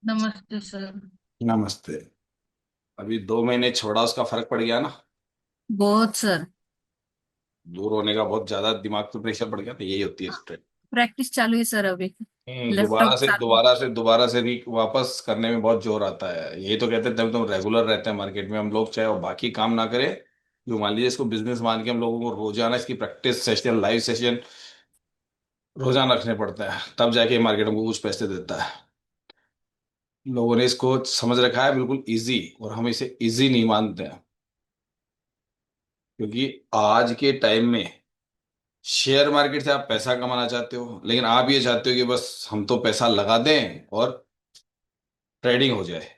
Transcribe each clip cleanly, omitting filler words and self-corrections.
नमस्ते सर। नमस्ते। अभी 2 महीने छोड़ा, उसका फर्क पड़ गया ना? बहुत सर। दूर होने का बहुत ज्यादा दिमाग पे प्रेशर पड़ गया, तो यही होती है स्ट्रेस। प्रैक्टिस चालू है सर अभी। दोबारा लैपटॉप से चालू। दोबारा से दोबारा से वापस करने में बहुत जोर आता है। यही तो कहते हैं, जब तुम रेगुलर रहते हैं मार्केट में, हम लोग चाहे वो बाकी काम ना करें, जो मान लीजिए इसको बिजनेस मान के हम लोगों को रोजाना इसकी प्रैक्टिस सेशन, लाइव सेशन रोजाना रखने पड़ते हैं, तब जाके मार्केट हमको कुछ पैसे देता है। लोगों ने इसको समझ रखा है बिल्कुल इजी, और हम इसे इजी नहीं मानते हैं। क्योंकि आज के टाइम में शेयर मार्केट से आप पैसा कमाना चाहते हो, लेकिन आप ये चाहते हो कि बस हम तो पैसा लगा दें और ट्रेडिंग हो जाए।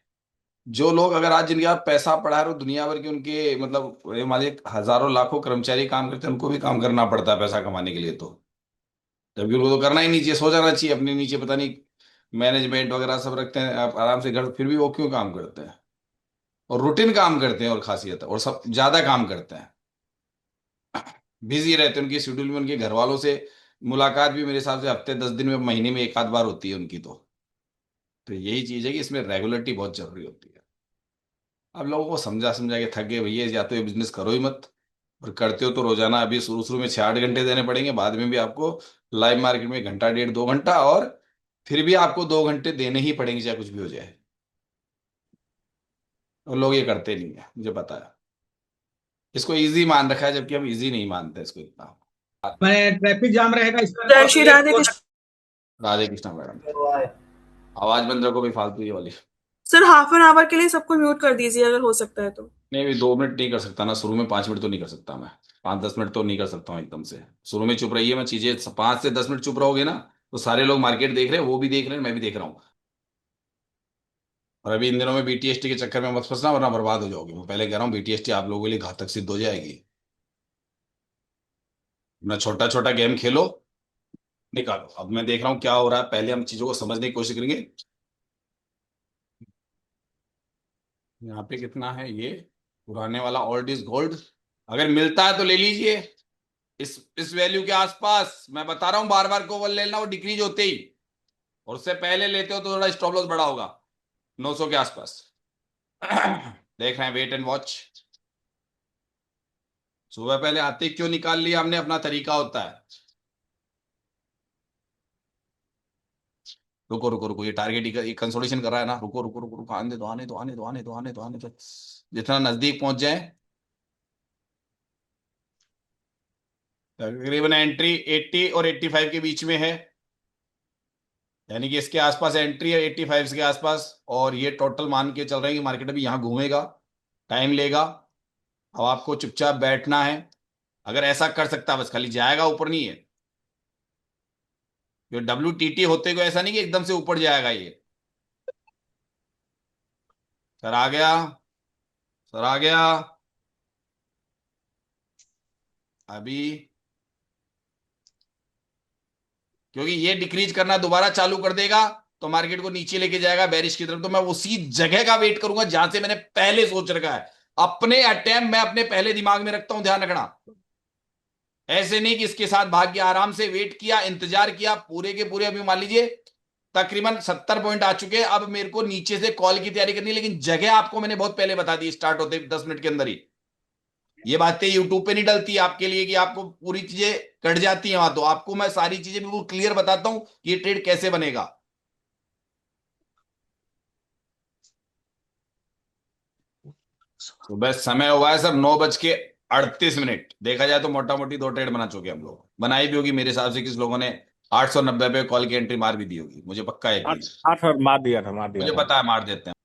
जो लोग, अगर आज जिनके आप पैसा पड़ा रहे हो, दुनिया भर के उनके मतलब ये मान लीजिए हजारों लाखों कर्मचारी काम करते हैं, उनको भी काम करना पड़ता है पैसा कमाने के लिए। तो जबकि उनको तो करना ही नहीं चाहिए, सो जाना चाहिए अपने नीचे, पता नहीं मैनेजमेंट वगैरह सब रखते हैं आप आराम से घर, फिर भी वो क्यों काम करते हैं? और रूटीन काम करते हैं, और खासियत है, और सब ज्यादा काम करते हैं, बिजी रहते हैं। उनकी शेड्यूल में उनके घर वालों से मुलाकात भी मेरे हिसाब से हफ्ते 10 दिन में, महीने में एक आध बार होती है उनकी। तो यही चीज है कि इसमें रेगुलरिटी बहुत जरूरी होती है। अब लोगों को समझा समझा के थक गए भैया, या तो ये बिजनेस करो ही मत, और करते हो तो रोजाना अभी शुरू शुरू में 6-8 घंटे देने पड़ेंगे, बाद में भी आपको लाइव मार्केट में घंटा डेढ़ 2 घंटा, और फिर भी आपको 2 घंटे देने ही पड़ेंगे चाहे कुछ भी हो जाए। और लोग ये करते नहीं है, मुझे पता है। इसको इजी मान रखा है, जबकि हम इजी नहीं मानते इसको इतना। मैं ट्रैफिक जाम रहेगा इस जय तरह श्री से राधे कृष्ण। राधे कृष्णा मैडम। आवाज बंद रखो भाई, फालतू ये वाली। सर हाफ एन आवर के लिए सबको म्यूट कर दीजिए अगर हो सकता है तो। नहीं, भी 2 मिनट नहीं कर सकता ना, शुरू में 5 मिनट तो नहीं कर सकता मैं। 5-10 मिनट तो नहीं कर सकता हूँ एकदम से। शुरू में चुप रहिए, मैं चीजें 5 से 10 मिनट चुप रहोगे ना, तो सारे लोग मार्केट देख रहे हैं, वो भी देख रहे हैं, मैं भी देख रहा हूँ। और अभी इन दिनों में बीटीएसटी के चक्कर में मत फंसना, वरना बर्बाद हो जाओगे। मैं पहले कह रहा हूँ, बीटीएसटी आप लोगों के लिए घातक सिद्ध हो जाएगी। ना छोटा छोटा गेम खेलो, निकालो। अब मैं देख रहा हूँ क्या हो रहा है, पहले हम चीजों को समझने की कोशिश करेंगे। यहाँ पे कितना है ये? पुराने वाला ओल्ड इज गोल्ड, अगर मिलता है तो ले लीजिए। इस वैल्यू के आसपास, मैं बता रहा हूं बार बार, को वो लेना, वो डिक्रीज होते ही। और उससे पहले लेते हो तो थोड़ा स्टॉप लॉस बड़ा होगा, 900 के आसपास। देख रहे हैं, वेट एंड वॉच। सुबह पहले आते ही क्यों निकाल लिया हमने, अपना तरीका होता है। रुको रुको रुको, ये टारगेट ये कंसोलिडेशन कर रहा है ना, रुको रुको रुको रुको, आने दो आने दो आने दो आने दो आने दो आने दो। जितना नजदीक पहुंच जाए, तकरीबन एंट्री 80 और 85 के बीच में है, यानी कि इसके आसपास एंट्री है 85 के आसपास। और ये टोटल मान के चल रहे हैं कि मार्केट अभी यहाँ घूमेगा, टाइम लेगा। अब आपको चुपचाप बैठना है। अगर ऐसा कर सकता है, बस खाली जाएगा ऊपर नहीं है। जो WTT होते को ऐसा नहीं कि एकदम से ऊपर जाएगा ये। सर आ गया, सर आ गया। अभी क्योंकि ये डिक्रीज करना दोबारा चालू कर देगा, तो मार्केट को नीचे लेके जाएगा बेरिश की तरफ। तो मैं उसी जगह का वेट करूंगा जहां से मैंने पहले सोच रखा है। अपने अटेम्प्ट मैं अपने पहले दिमाग में रखता हूं, ध्यान रखना। ऐसे नहीं कि इसके साथ भाग गया, आराम से वेट किया, इंतजार किया पूरे के पूरे। अभी मान लीजिए तकरीबन 70 पॉइंट आ चुके हैं, अब मेरे को नीचे से कॉल की तैयारी करनी है, लेकिन जगह आपको मैंने बहुत पहले बता दी, स्टार्ट होते 10 मिनट के अंदर ही। ये बातें यूट्यूब पे नहीं डलती आपके लिए कि आपको पूरी चीजें कट जाती हैं वहां, तो आपको मैं सारी चीजें बिल्कुल क्लियर बताता हूं कि ये ट्रेड कैसे बनेगा। सुबह समय हुआ है सर 9:38। देखा जाए तो मोटा मोटी 2 ट्रेड बना चुके हैं हम लोग, बनाई भी होगी मेरे हिसाब से, किस लोगों ने 890 पे कॉल की एंट्री मार भी दी होगी, मुझे पक्का आठ यकीन है। आठ और मार दिया था, मार दिया मुझे था। पता है मार देते हैं।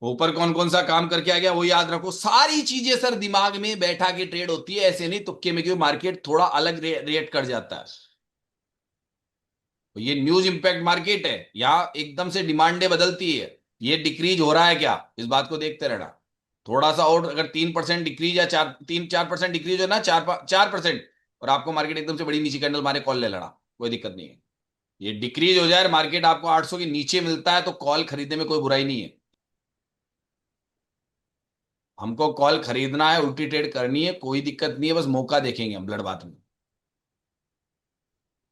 ऊपर कौन कौन सा काम करके आ गया वो याद रखो। सारी चीजें सर दिमाग में बैठा के ट्रेड होती है, ऐसे नहीं तुक्के में, क्यों मार्केट थोड़ा अलग रिएक्ट कर जाता है। तो ये न्यूज इंपैक्ट मार्केट है, यहाँ एकदम से डिमांडें बदलती है। ये डिक्रीज हो रहा है क्या, इस बात को देखते रहना। थोड़ा सा और अगर 3% डिक्रीज, या 3-4% डिक्रीज हो ना, 4% और आपको मार्केट एकदम से बड़ी नीचे कैंडल मारे, कॉल ले लेना, कोई दिक्कत नहीं है। ये डिक्रीज हो जाए, मार्केट आपको 800 के नीचे मिलता है, तो कॉल खरीदने में कोई बुराई नहीं है। हमको कॉल खरीदना है, उल्टी ट्रेड करनी है, कोई दिक्कत नहीं है, बस मौका देखेंगे हम ब्लड बात में।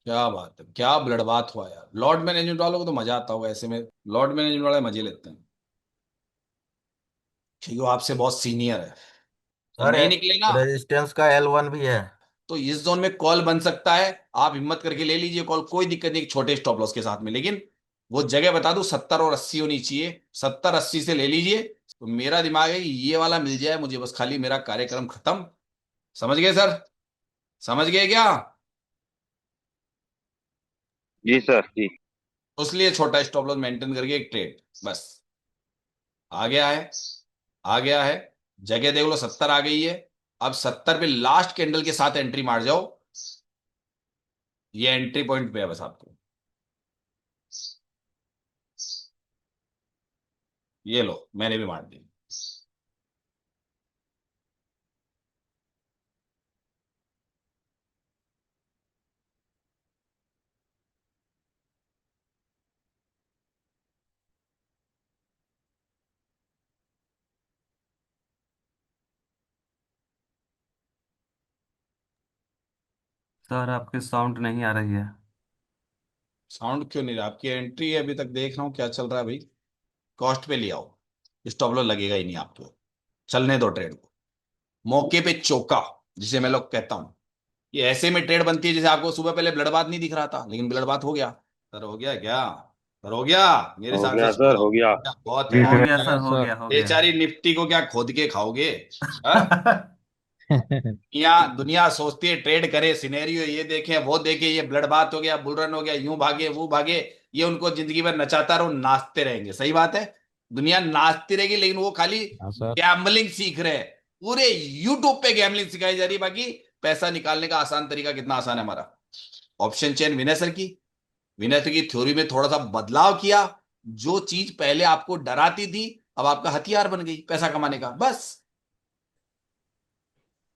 क्या बात है, क्या ब्लड बात हुआ यार। लॉर्ड मैनेजमेंट वालों को तो मजा आता होगा ऐसे में। लॉर्ड मैनेजमेंट वाले मजे लेते हैं क्योंकि वो आपसे बहुत सीनियर है। तो सर नहीं निकले ना, रेजिस्टेंस का L1 भी है। तो इस जोन में कॉल बन सकता है। आप हिम्मत करके ले लीजिए कॉल, कोई दिक्कत नहीं, छोटे स्टॉप लॉस के साथ में। लेकिन वो जगह बता दूं 70 और 80 होनी चाहिए, 70-80 से ले लीजिए। तो मेरा दिमाग है कि ये वाला मिल जाए मुझे, बस खाली मेरा कार्यक्रम खत्म। समझ गए सर? समझ गए क्या? जी सर जी। तो इसलिए छोटा स्टॉप लॉस मेंटेन करके एक ट्रेड बस। आ गया है, आ गया है। जगह देख लो 70 आ गई है। अब 70 पे लास्ट कैंडल के साथ एंट्री मार जाओ। ये एंट्री पॉइंट पे है बस आपको। ये लो, मैंने भी मार दी। सर आपकी साउंड नहीं आ रही है। साउंड क्यों नहीं रहा? आपकी एंट्री है, अभी तक देख रहा हूं क्या चल रहा है भाई। कॉस्ट पे ले आओ, स्टॉप लॉस लगेगा ही नहीं आपको। चलने दो ट्रेड को, मौके पे चौका जिसे मैं लोग कहता हूं। ये ऐसे में ट्रेड बनती है जैसे आपको सुबह पहले ब्लड बात नहीं दिख रहा था, लेकिन ब्लड बात हो गया। सर हो गया क्या? सर हो गया? मेरे हो साथ से गया चलो। सर, हो गया। बहुत हो है। गया सर, हो गया, हो गया। बेचारी निफ्टी को क्या खोद के खाओगे? हाँ? दुनिया दुनिया सोचती है ट्रेड करे, सिनेरियो ये देखें वो देखें, ये ब्लड बात हो गया, बुल रन हो गया, यूं भागे वो भागे। ये उनको जिंदगी भर नचाता रहो, नाचते रहेंगे। सही बात है, दुनिया नाचती रहेगी, लेकिन वो खाली हाँ सर। गैम्बलिंग सीख रहे हैं। पूरे यूट्यूब पे गैम्बलिंग सिखाई जा रही है। बाकी पैसा निकालने का आसान तरीका कितना आसान है हमारा। ऑप्शन चेन विनय की, विनय की थ्योरी में थोड़ा सा बदलाव किया। जो चीज पहले आपको डराती थी अब आपका हथियार बन गई पैसा कमाने का, बस।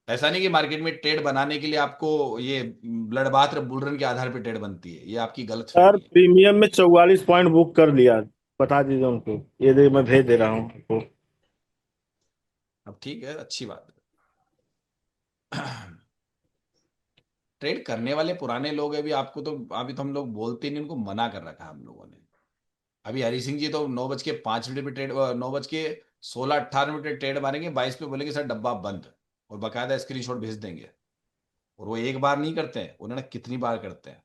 ऐसा नहीं कि मार्केट में ट्रेड बनाने के लिए आपको ये ब्लड बाथ बुल रन के आधार पर ट्रेड बनती है, ये आपकी गलत सर फहमी है। प्रीमियम में 44 पॉइंट बुक कर लिया। बता दीजिए उनको, ये देखिए मैं भेज दे रहा हूँ आपको। अब ठीक है, अच्छी बात है। ट्रेड करने वाले पुराने लोग हैं, अभी आपको तो अभी तो हम लोग बोलते नहीं, उनको मना कर रखा है हम लोगों ने। अभी हरी सिंह जी तो 9:05 पे ट्रेड, 9:16-18 पे ट्रेड मारेंगे, 22 पे बोलेंगे सर डब्बा बंद, और बकायदा स्क्रीनशॉट भेज देंगे। और वो एक बार नहीं करते हैं, उन्होंने कितनी बार करते हैं।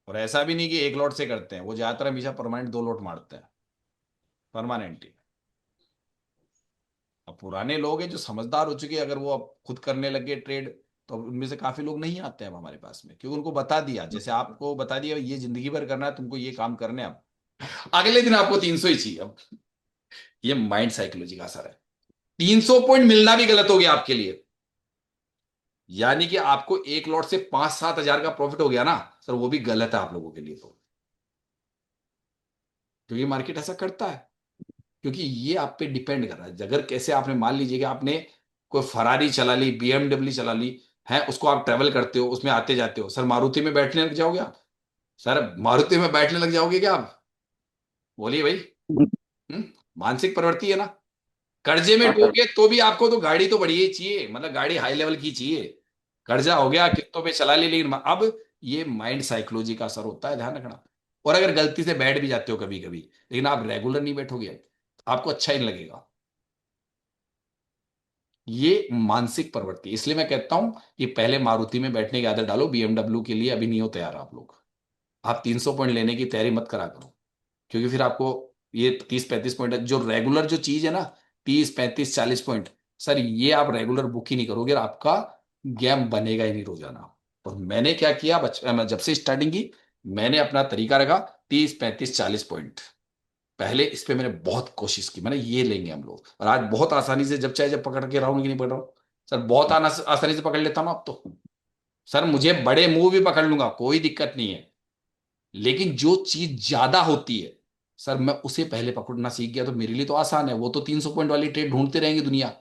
और ऐसा भी नहीं कि एक लॉट से करते हैं, वो ज्यादातर हमेशा परमानेंट 2 लॉट मारते हैं, परमानेंटली। अब पुराने लोग हैं जो समझदार हो चुके हैं, अगर वो अब खुद करने लगे ट्रेड, तो उनमें से काफी लोग नहीं आते हैं अब हमारे पास में, क्योंकि उनको बता दिया, जैसे आपको बता दिया ये जिंदगी भर करना है तुमको, ये काम करने हैं। अब अगले दिन आपको 300 ही चाहिए। अब ये माइंड साइकोलॉजी का असर है। 300 पॉइंट मिलना भी गलत हो गया आपके लिए। यानी कि आपको एक लॉट से 5-7 हजार का प्रॉफिट हो गया ना सर, वो भी गलत है आप लोगों के लिए तो। क्योंकि मार्केट ऐसा करता है, क्योंकि ये आप पे डिपेंड कर रहा है। अगर कैसे आपने मान लीजिए कि आपने कोई फरारी चला ली, बीएमडब्ल्यू चला ली है, उसको आप ट्रेवल करते हो, उसमें आते जाते हो, सर मारुति में बैठने लग जाओगे आप? सर मारुति में बैठने लग जाओगे क्या आप? बोलिए भाई। हम्म? मानसिक प्रवृत्ति है ना। कर्जे में हाँ सर। डूबोगे तो भी आपको तो गाड़ी तो बढ़िया ही चाहिए, मतलब गाड़ी हाई लेवल की चाहिए। कर्जा हो गया, किस्तों पे चला ली, लेकिन अब ये माइंड साइकोलॉजी का असर होता है, ध्यान रखना। और अगर गलती से बैठ भी जाते हो कभी कभी, लेकिन आप रेगुलर नहीं बैठोगे, आपको अच्छा ही नहीं लगेगा। ये मानसिक प्रवृत्ति, इसलिए मैं कहता हूं कि पहले मारुति में बैठने की आदत डालो, बीएमडब्ल्यू के लिए अभी नहीं हो तैयार आप लोग। आप 300 पॉइंट लेने की तैयारी मत करा करो, क्योंकि फिर आपको ये 30-35 पॉइंट जो रेगुलर जो चीज है ना, 30-35-40 पॉइंट, सर ये आप रेगुलर बुक ही नहीं करोगे और आपका गेम बनेगा ही नहीं रोजाना। और मैंने क्या किया, जब से स्टार्टिंग की, मैंने अपना तरीका रखा। 30-35-40 पॉइंट पहले इस पे मैंने बहुत कोशिश की, मैंने ये लेंगे हम लोग, और आज बहुत आसानी से जब चाहे जब पकड़ के राउंड की नहीं पकड़ रहा हूं। सर बहुत आसानी से पकड़ लेता हूं अब तो। सर मुझे बड़े मुंह भी पकड़ लूंगा, कोई दिक्कत नहीं है। लेकिन जो चीज ज्यादा होती है सर, मैं उसे पहले पकड़ना सीख गया, तो मेरे लिए तो आसान है। वो तो 300 पॉइंट वाली ट्रेड ढूंढते रहेंगे दुनिया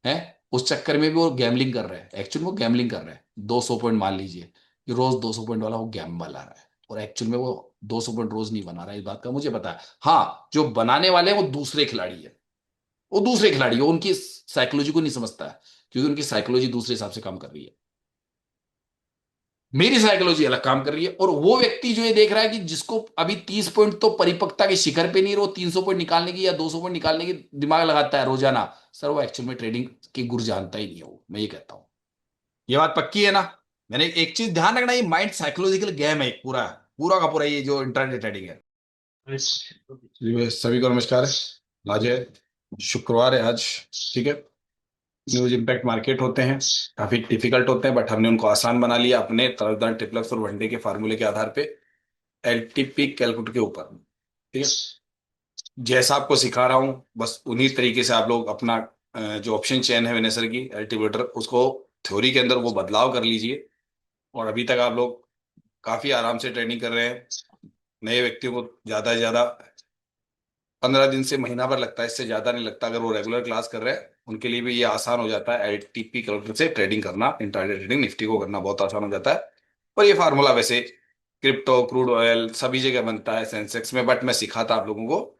है, उस चक्कर में भी वो गैमलिंग कर रहे हैं। एक्चुअल में वो गैमलिंग कर रहे हैं। 200 पॉइंट मान लीजिए कि रोज 200 पॉइंट वाला वो गैम्बल आ रहा है, और एक्चुअल में वो 200 पॉइंट रोज नहीं बना रहा है, इस बात का मुझे पता है। हाँ, जो बनाने वाले हैं वो दूसरे खिलाड़ी है, वो दूसरे खिलाड़ी है, वो उनकी साइकोलॉजी को नहीं समझता है, क्योंकि उनकी साइकोलॉजी दूसरे हिसाब से काम कर रही है। मेरी साइकोलॉजी अलग काम कर रही है, और वो व्यक्ति जो ये देख रहा है कि जिसको अभी 30 पॉइंट तो परिपक्वता के शिखर पे नहीं, वो 300 पॉइंट निकालने की या 200 पॉइंट निकालने की दिमाग लगाता है रोजाना, सर वो एक्चुअल में ट्रेडिंग के गुर जानता ही नहीं है वो, मैं ये कहता हूं। ये बात पक्की है ना? मैंने एक चीज ध्यान रखना, ये माइंड साइकोलॉजिकल गेम है एक पूरा, पूरा का पूरा, ये जो इंटरनेट ट्रेडिंग है। जी, सभी को नमस्कार। आज है शुक्रवार है आज, ठीक है। न्यूज इम्पैक्ट मार्केट होते हैं, काफी डिफिकल्ट होते हैं, बट हमने उनको आसान बना लिया अपने तरफदार ट्रिप्लेक्स और वनडे के फार्मूले के आधार पे, एलटीपी कैलकुलेटर के ऊपर, ठीक है। जैसा आपको सिखा रहा हूं बस उन्हीं तरीके से आप लोग अपना जो ऑप्शन चेन है विनेसर की एल्टीवेटर, उसको थ्योरी के अंदर वो बदलाव कर लीजिए, और अभी तक आप लोग काफी आराम से ट्रेनिंग कर रहे हैं। नए व्यक्तियों को ज्यादा से ज्यादा 15 दिन से महीना भर लगता है, इससे ज्यादा नहीं लगता। अगर वो रेगुलर क्लास कर रहे हैं उनके लिए भी ये आसान हो जाता है, एलटीपी कैलकुलेटर से ट्रेडिंग करना, इंट्राडे ट्रेडिंग निफ्टी को करना बहुत आसान हो जाता है। पर ये फार्मूला वैसे क्रिप्टो, क्रूड ऑयल सभी जगह बनता है, सेंसेक्स में, बट मैं सिखाता आप लोगों को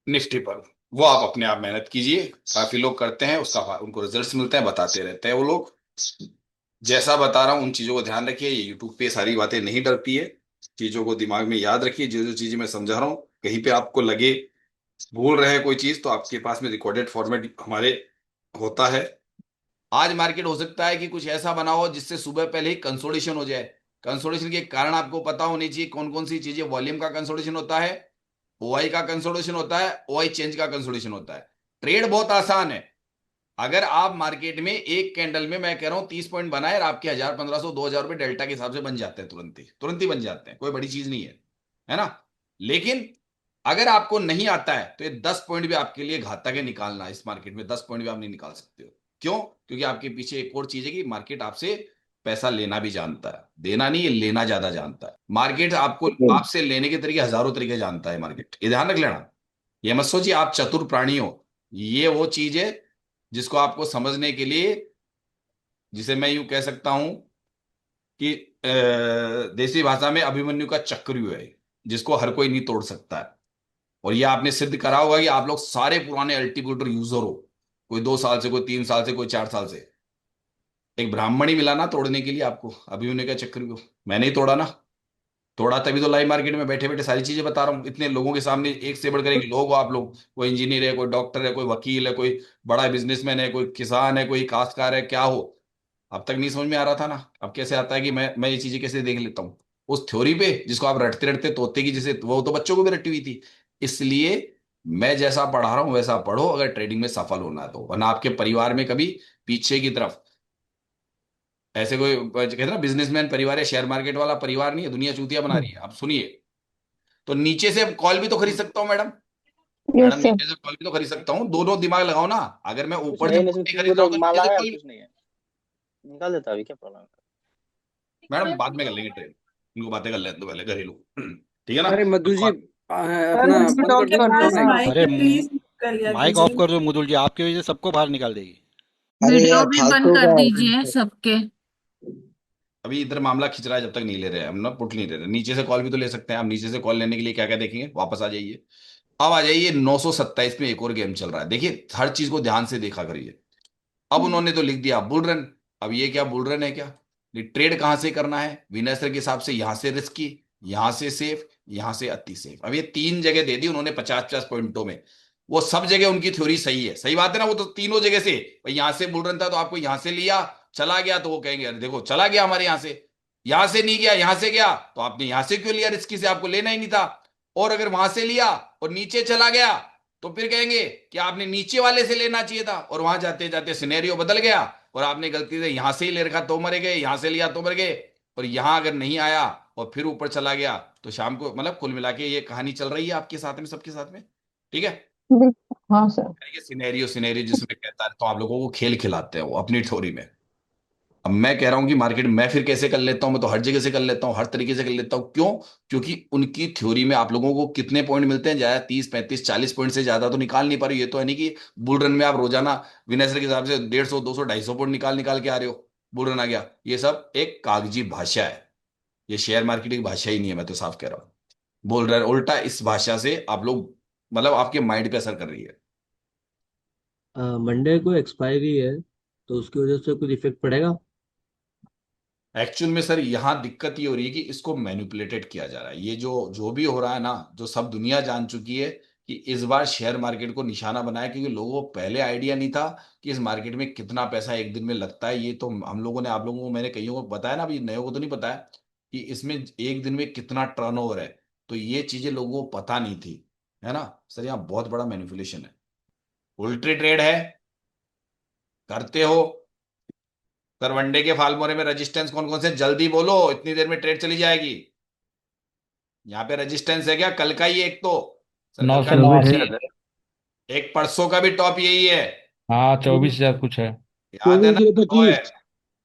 निफ्टी पर। वो आप अपने आप मेहनत कीजिए, काफी लोग करते हैं, उसका उनको रिजल्ट्स मिलते हैं, बताते रहते हैं वो लोग। जैसा बता रहा हूँ उन चीजों को ध्यान रखिए, ये यूट्यूब पे सारी बातें नहीं डरती है, चीजों को दिमाग में याद रखिए। जो जो चीजें मैं समझा रहा हूँ, कहीं पे आपको लगे भूल रहे हैं कोई चीज, तो आपके पास में रिकॉर्डेड फॉर्मेट हमारे होता है। आज मार्केट हो सकता है कि कुछ ऐसा बना हो जिससे सुबह पहले ही कंसोलिडेशन हो जाए। कंसोलिडेशन के कारण आपको पता होनी चाहिए कौन कौन सी चीजें, वॉल्यूम का कंसोलिडेशन होता है, ओआई का कंसोलिडेशन होता है, ओआई चेंज का कंसोलिडेशन होता है। ट्रेड बहुत आसान है। अगर आप मार्केट में एक कैंडल में, मैं कह रहा हूं 30 पॉइंट बनाए, और आपके 1,000, 1,500, 2,000 रुपए डेल्टा के हिसाब से बन जाते हैं, तुरंत ही बन जाते हैं, कोई बड़ी चीज नहीं है ना? लेकिन अगर आपको नहीं आता है तो ये 10 पॉइंट भी आपके लिए घातक है निकालना। इस मार्केट में 10 पॉइंट भी आप नहीं निकाल सकते हो। क्यों? क्योंकि आपके पीछे एक और चीज है कि मार्केट आपसे पैसा लेना भी जानता है, देना नहीं, ये लेना ज्यादा जानता है। मार्केट आपको आपसे लेने के तरीके हजारों तरीके जानता है मार्केट, ये ध्यान रख लेना। ये मत सोचिए आप चतुर प्राणी हो, ये वो चीज है जिसको आपको समझने के लिए, जिसे मैं यूं कह सकता हूं कि देसी भाषा में अभिमन्यु का चक्रव्यूह है, जिसको हर कोई नहीं तोड़ सकता है। और ये आपने सिद्ध करा होगा कि आप लोग सारे पुराने अल्टीट्यूटर यूजर हो, कोई 2 साल से, कोई 3 साल से, कोई 4 साल से। एक ब्राह्मण ही मिला ना तोड़ने के लिए आपको अभिमन्यु का चक्रव्यूह, मैंने ही तोड़ा ना। तोड़ा तभी तो लाइव मार्केट में बैठे बैठे सारी चीजें बता रहा हूँ, इतने लोगों के सामने, एक से बढ़कर एक लोग हो आप लोग। कोई इंजीनियर है, कोई डॉक्टर है, कोई वकील है, कोई बड़ा बिजनेसमैन है, कोई किसान है, कोई काश्तकार है, क्या हो। अब तक नहीं समझ में आ रहा था ना, अब कैसे आता है कि मैं ये चीजें कैसे देख लेता हूँ उस थ्योरी पे जिसको आप रटते रटते तोते की, जैसे वो तो बच्चों को भी रटी हुई थी। इसलिए मैं जैसा पढ़ा रहा हूं वैसा पढ़ो, अगर ट्रेडिंग में सफल होना है तो, वरना आपके परिवार में कभी पीछे की तरफ ऐसे कोई कहते हैं ना बिजनेसमैन परिवार है, शेयर मार्केट वाला परिवार नहीं है, दुनिया चूतिया बना रही है। अब सुनिए, तो नीचे से कॉल भी तो खरीद सकता हूँ मैडम, मैडम यस सर। नीचे से कॉल भी तो खरीद सकता हूँ, दोनों दिमाग लगाओ ना। अगर मैं कुछ ऊपर से नहीं, पुट इसमें नहीं क्योंकि खरीद रहा तो हूँ तो नीचे माला से है, अब कॉल। कुछ नहीं है, निकाल देता अभी, क्या प्रॉब्लम है। मैडम बाद में कर लेंगे ट्रेड, इनको बातें कर लेते पहले घरेलू, ठीक है ना? अरे मधु जी बात- सर अपना मुझे बंद कर दो डॉक्टर ना पास माइक। माइक अरे है, प्लीज कर लिया माइक ऑफ कीजिए। कर दो मुदुल जी, आपकी वजह से सबको बाहर निकाल देगी। अरे वीडियो यार भी बंद फालतू कर का दीजिए सबके। अभी इधर मामला खिंच रहा है, जब तक नहीं ले रहे हैं हम ना, पुट नहीं ले रहे, नीचे से कॉल भी तो ले सकते हैं। आप नीचे से कॉल लेने के लिए क्या क्या देखेंगे, वापस आ जाइए। अब आ जाइए 927 में एक और गेम चल रहा है, देखिए हर चीज को ध्यान से देखा करिए। अब उन्होंने तो लिख दिया बुल रन। अब ये क्या बुल रन है क्या? ये ट्रेड कहां से करना है विनयसर के हिसाब से, यहां से रिस्की, यहां से सेफ, यहां से अति सेफ। अब ये 3 जगह दे दी उन्होंने 50-50 पॉइंटों में। वो सब जगह उनकी थ्योरी सही है, सही बात है ना? वो तो तीनों जगह से, भाई यहां से बुल रन था तो आपको यहां से लिया, चला गया तो वो कहेंगे अरे देखो चला गया हमारे यहां से नहीं गया, यहां से गया तो आपने यहां से क्यों लिया, रिस्की से आपको लेना ही नहीं था। और अगर वहां से लिया और नीचे चला गया तो फिर कहेंगे कि आपने नीचे वाले से लेना चाहिए था, और वहां जाते जाते सिनेरियो बदल गया और आपने गलती से यहां से ही ले रखा तो मरे गए, यहां से लिया तो मर गए। और यहां अगर नहीं आया और फिर ऊपर चला गया तो शाम को, मतलब कुल मिला के ये कहानी चल रही है आपके साथ में, सबके साथ में, ठीक है? बिल्कुल हाँ सर। ये सिनेरियो सिनेरियो जिसमें कहता है, तो आप लोगों को खेल खिलाते हैं वो अपनी थ्योरी में। अब मैं कह रहा हूं कि मार्केट मैं फिर कैसे कर लेता हूं, मैं तो हर जगह से कर लेता हूं, हर तरीके से कर लेता हूं। क्यों? क्योंकि उनकी थ्योरी में आप लोगों को कितने पॉइंट मिलते हैं, ज्यादा 30, 35, 40 पॉइंट से ज्यादा तो निकाल नहीं पा रहे हो। ये तो है नहीं कि बुल रन में आप रोजाना विनयसर के हिसाब से 150, 200, 250 पॉइंट निकाल निकाल के आ रहे हो, बुल रन आ गया। ये सब एक कागजी भाषा है, ये शेयर मार्केट की भाषा ही नहीं है, मैं तो साफ कह रहा हूं। बोल रहे उल्टा, इस भाषा से आप लोग, मतलब आपके माइंड पे असर कर रही है। मंडे को एक्सपायरी है, तो उसकी वजह से कुछ इफेक्ट पड़ेगा? एक्चुअल में सर यहाँ दिक्कत ये हो रही है कि इसको मैनिपुलेटेड किया जा रहा है। ये जो जो भी हो रहा है ना, जो सब दुनिया जान चुकी है कि इस बार शेयर मार्केट को निशाना बनाया, क्योंकि लोगों को पहले आइडिया नहीं था कि इस मार्केट में कितना पैसा एक दिन में लगता है। ये तो हम लोगों ने, आप लोगों को मैंने कईयों को बताया ना, अभी नयों को तो नहीं बताया कि इसमें एक दिन में कितना टर्नओवर है। तो ये चीजें लोगों को पता नहीं थी, है ना सर। यहाँ बहुत बड़ा मैनिपुलेशन है, उल्टी ट्रेड है, करते हो। सर वनडे के फार्मूले में रेजिस्टेंस कौन कौन से, जल्दी बोलो, इतनी देर में ट्रेड चली जाएगी। यहाँ पे रेजिस्टेंस है क्या, कल का ही एक तो सर, कल का 980। एक परसों का भी टॉप यही है, हाँ 24,000 कुछ है। याद है ना, वो है।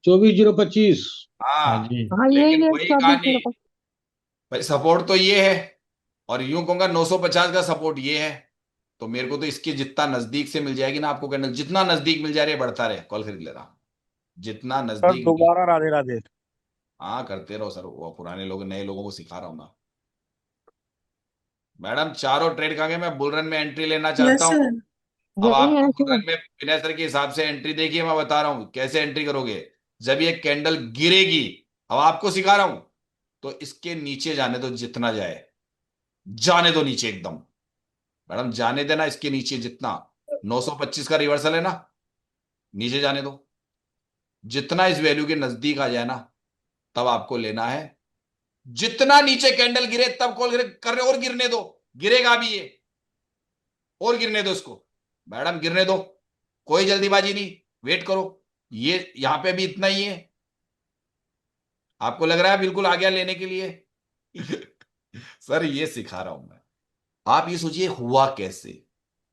24,025। हाँ हाँ, जी। लेकिन वही कहानी भाई, सपोर्ट तो ये है, और यूं कहूंगा 950 का सपोर्ट ये है। तो मेरे को तो इसके जितना नजदीक से मिल जाएगी ना आपको, कहना जितना नजदीक मिल जा रही है बढ़ता रहे, कॉल खरीद ले रहा हूं, जितना सर नजदीक मिल। दोबारा राधे राधे। हाँ करते रहो सर, वो पुराने लोग नए लोगों को सिखा रहा हूँ ना। मैडम चारों ट्रेड खा के मैं बुल रन में एंट्री लेना चाहता यस हूँ। सर। अब आपको बुल रन में विनय सर के हिसाब से एंट्री देखिए, मैं बता रहा हूँ कैसे एंट्री करोगे। जब ये कैंडल गिरेगी, अब आपको सिखा रहा हूं, तो इसके नीचे जाने दो, जितना जाए जाने दो नीचे एकदम। मैडम जाने देना इसके नीचे, जितना 925 का रिवर्सल है ना, नीचे जाने दो। जितना इस वैल्यू के नजदीक आ जाए ना, तब आपको लेना है। जितना नीचे कैंडल गिरे तब कॉल कर रहे, और गिरने दो, गिरेगा भी ये, और गिरने दो इसको। मैडम गिरने दो, कोई जल्दीबाजी नहीं, वेट करो। ये यहां पे भी इतना ही है, आपको लग रहा है बिल्कुल आ गया लेने के लिए। सर ये सिखा रहा हूं मैं। आप ये सोचिए हुआ कैसे,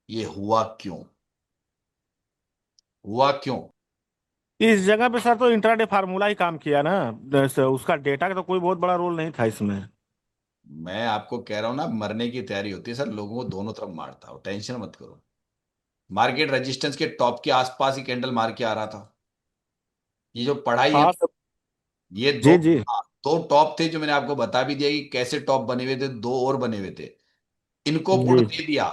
ये हुआ क्यों, हुआ क्यों। इस जगह पे सर तो इंट्राडे फार्मूला ही काम किया ना, उसका डेटा का तो कोई बहुत बड़ा रोल नहीं था इसमें। मैं आपको कह रहा हूं ना, मरने की तैयारी होती है सर, लोगों को दोनों तरफ मारता हो, टेंशन मत करो। मार्केट रेजिस्टेंस के टॉप के आसपास ही कैंडल मार के आ रहा था। ये जो पढ़ाई है, हाँ सर। ये दो, जी जी। हाँ, दो टॉप थे जो मैंने आपको बता भी दिया कि कैसे टॉप बने हुए थे, दो और बने हुए थे। इनको पुट जी। दे दिया।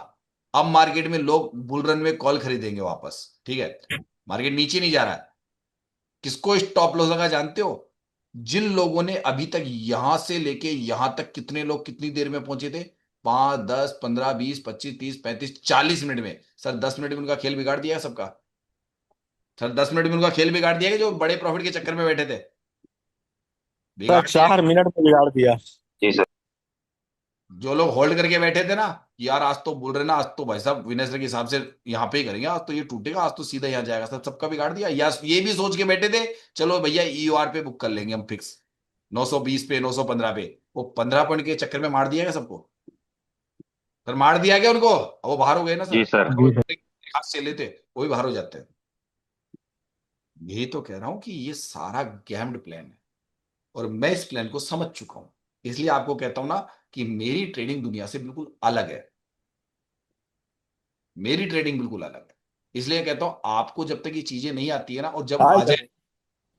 अब मार्केट में लोग बुल रन में कॉल खरीदेंगे वापस, ठीक है। मार्केट नीचे नहीं जा रहा है, किसको स्टॉप लॉस लगा जानते हो, जिन लोगों ने अभी तक यहां से लेके यहां तक, कितने लोग कितनी देर में पहुंचे थे, 5 10 15 20 25 30 35 40 मिनट में। सर 10 मिनट में उनका खेल बिगाड़ दिया सबका। सर 10 मिनट में उनका खेल बिगाड़ दिया कि जो बड़े प्रॉफिट के चक्कर में बैठे थे, सर बिगाड़ दिया। 4 मिनट में बिगाड़ दिया। जी सर। जो लोग होल्ड करके बैठे थे ना, यार आज तो बोल रहे ना, आज तो भाई साहब विनय सर के हिसाब से यहाँ पे ही करेंगे, आज तो ये टूटेगा, आज तो सीधा यहाँ जाएगा, सब सबका बिगाड़ दिया। या ये भी सोच के बैठे थे चलो भैया ईओआर पे बुक कर लेंगे हम फिक्स, 920 पे 915 पे, वो 15 पॉइंट के चक्कर में मार दिया सबको। सर मार दिया गया उनको, अब वो बाहर हो गए ना जी सर, सर। हाथ से लेते वो भी बाहर हो जाते हैं। यही तो कह रहा हूं कि ये सारा गेम्ड प्लान है, और मैं इस प्लान को समझ चुका हूं। इसलिए आपको कहता हूं ना कि मेरी ट्रेडिंग दुनिया से बिल्कुल अलग है, मेरी ट्रेडिंग बिल्कुल अलग है। इसलिए कहता हूं आपको जब तक ये चीजें नहीं आती है ना, और जब हाँ आ सर। जाए,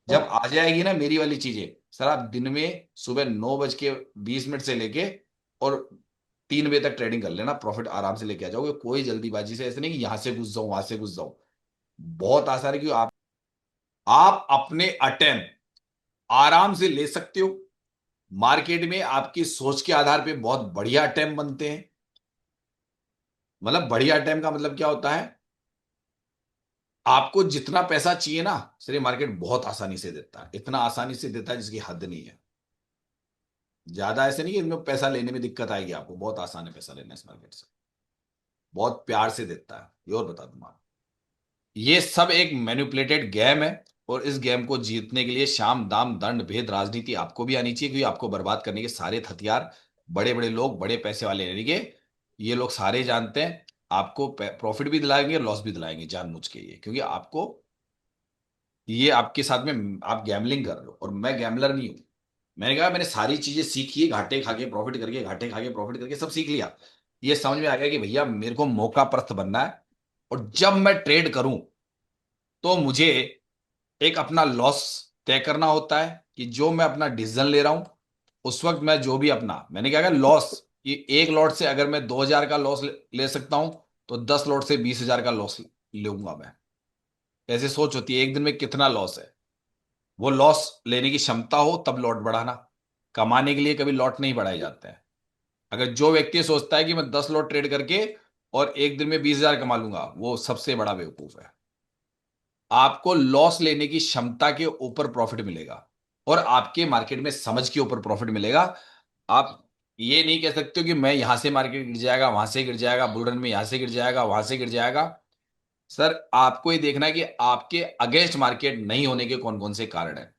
जब आ जाएगी ना मेरी वाली चीजें, सर आप दिन में सुबह 9:20 से लेके और 3 बजे तक ट्रेडिंग कर लेना, प्रॉफिट आराम से लेके आ जाओगे। कोई जल्दीबाजी से, ऐसे नहीं कि यहां से घुस जाऊं वहां से घुस जाऊं। बहुत आसान है कि आप अपने अटेम्प्ट आराम से ले सकते हो। मार्केट में आपकी सोच के आधार पे बहुत बढ़िया अटेम्प्ट बनते हैं। मतलब बढ़िया अटेम्प्ट का मतलब क्या होता है, आपको जितना पैसा चाहिए ना सर, ये मार्केट बहुत आसानी से देता है, इतना आसानी से देता है जिसकी हद नहीं है। ज्यादा ऐसे नहीं कि इनमें पैसा लेने में दिक्कत आएगी, आपको बहुत आसान है पैसा लेना इस मार्केट से, बहुत प्यार से देता है। ये और बता दूं मैं, ये सब एक मैनिपुलेटेड गेम है, और इस गेम को जीतने के लिए शाम दाम दंड भेद राजनीति आपको भी आनी चाहिए, क्योंकि आपको बर्बाद करने के सारे हथियार बड़े बड़े लोग, बड़े पैसे वाले यानी कि ये लोग सारे जानते हैं। आपको प्रॉफिट भी दिलाएंगे, लॉस भी दिलाएंगे जानबूझ के, ये क्योंकि आपको, ये आपके साथ में आप गैमलिंग कर रहे हो, और मैं गैमलर नहीं हूं। मैंने कहा मैंने सारी चीजें सीखी है, घाटे खा के प्रॉफिट करके, घाटे खा के प्रॉफिट करके सब सीख लिया। ये समझ में आ गया कि भैया मेरे को मौका परस्त बनना है, और जब मैं ट्रेड करूं तो मुझे एक अपना लॉस तय करना होता है, कि जो मैं अपना डिसीजन ले रहा हूं उस वक्त मैं जो भी अपना, मैंने क्या कहा लॉस, कि एक लॉट से अगर मैं 2,000 का लॉस ले सकता हूं, तो 10 लॉट से 20,000 का लॉस लूंगा मैं। ऐसे सोच होती है एक दिन में कितना लॉस है। वो लॉस लेने की क्षमता हो तब लॉट बढ़ाना। कमाने के लिए कभी लॉट नहीं बढ़ाए जाते हैं। अगर जो व्यक्ति सोचता है कि मैं 10 लॉट ट्रेड करके और एक दिन में 20,000 कमा लूंगा, वो सबसे बड़ा बेवकूफ है। आपको लॉस लेने की क्षमता के ऊपर प्रॉफिट मिलेगा और आपके मार्केट में समझ के ऊपर प्रॉफिट मिलेगा। आप ये नहीं कह सकते हो कि मैं यहां से मार्केट गिर जाएगा, वहां से गिर जाएगा, बुल रन में यहां से गिर जाएगा, वहां से गिर जाएगा। सर, आपको ये देखना है कि आपके अगेंस्ट मार्केट नहीं होने के कौन कौन से कारण हैं,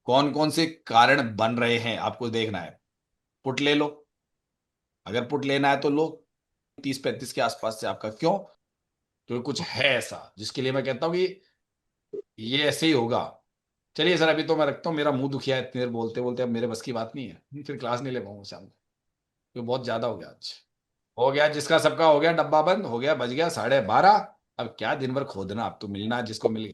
कौन कौन से कारण बन रहे हैं, आपको देखना है। पुट ले लो, अगर पुट लेना है तो लो 30-35 के आसपास से। आपका क्यों? क्योंकि कुछ है ऐसा जिसके लिए मैं कहता हूं कि ये ऐसे ही होगा। चलिए सर, अभी तो मैं रखता हूँ, मेरा मुंह दुखिया है इतनी देर बोलते बोलते, अब मेरे बस की बात नहीं है, फिर क्लास नहीं ले पाऊंगा शाम को, क्योंकि बहुत ज्यादा हो गया आज। हो गया जिसका सबका, हो गया डब्बा बंद, हो गया, बज गया 12:30। अब क्या दिन भर खोदना, अब तो मिलना है जिसको मिल गया।